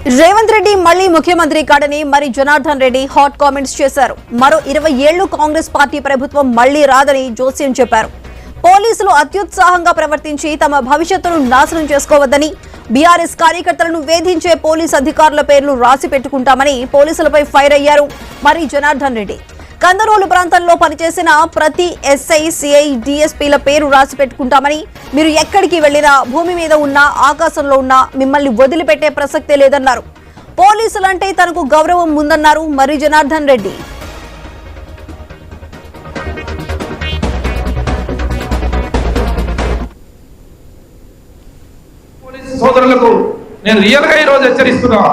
రేవంత్ రెడ్డి మళ్లీ ముఖ్యమంత్రి కాడని మరి జనార్దన్ రెడ్డి హాట్ కామెంట్స్ చేశారు. మరో 20 ఏళ్లు కాంగ్రెస్ పార్టీ ప్రభుత్వం మళ్లీ రాదని జోస్యం చెప్పారు. పోలీసులు అత్యుత్సాహంగా ప్రవర్తించి తమ భవిష్యత్తును నాశనం చేసుకోవద్దని, బీఆర్ఎస్ కార్యకర్తలను వేధించే పోలీస్ అధికారుల పేర్లు రాసి పెట్టుకుంటామని పోలీసులపై ఫైర్ అయ్యారు మరి జనార్దన్ రెడ్డి. కందరోలు ప్రాంతంలో పనిచేసిన ప్రతి ఎస్ఐ, సిఐ, డిఎస్పీల పేరు రాసి పెట్టుకుంటామని, మీరు ఎక్కడికి వెళ్లినా, భూమి మీద ఉన్నా, ఆకాశంలో ఉన్నా మిమ్మల్ని వదిలిపెట్టే ప్రసక్తే లేదన్నారు. పోలీసులంటే తనకు గౌరవం ఉందన్నారు మరి జనార్దన్ రెడ్డి. సోదరులకు నేను రియల్ గా ఈరోజు హెచ్చరిస్తున్నా,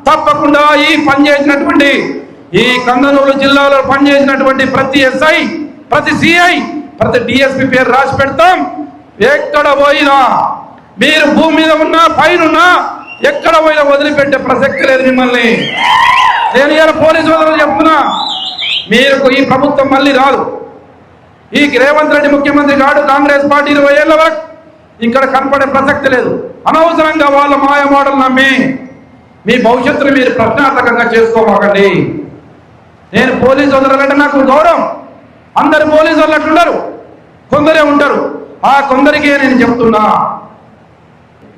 తప్పకుండా ఈ పనిచేసినటువంటి ఈ కందనూరు జిల్లాలో పనిచేసినటువంటి ప్రతి ఎస్ఐ, ప్రతి సిఐ, ప్రతి డిఎస్పీ పేరు రాసి పెడతాం. ఎక్కడ పోయినా, మీరు భూమి మీద ఉన్నా, పైన ఉన్నా, ఎక్కడ పోయినా వదిలిపెట్టే ప్రసక్తి లేదు మిమ్మల్ని. నేను ఇలా పోలీసు సోదరులు చెప్తున్నా, మీరు ఈ ప్రభుత్వం మళ్ళీ రాదు. ఈ రేవంత్ రెడ్డి ముఖ్యమంత్రి కాడు, కాంగ్రెస్ పార్టీ 20 ఏళ్ల వరకు ఇక్కడ కనపడే ప్రసక్తి లేదు. అనవసరంగా వాళ్ళ మాయ మాటలు నమ్మి మీ భవిష్యత్తును మీరు ప్రశ్నార్థకంగా చేసుకోమాకండి. నేను పోలీసు సోదరులంటే నాకు గౌరవం. అందరు పోలీసు వాళ్ళు అట్లుండరు, కొందరే ఉంటారు. ఆ కొందరికే నేను చెప్తున్నా,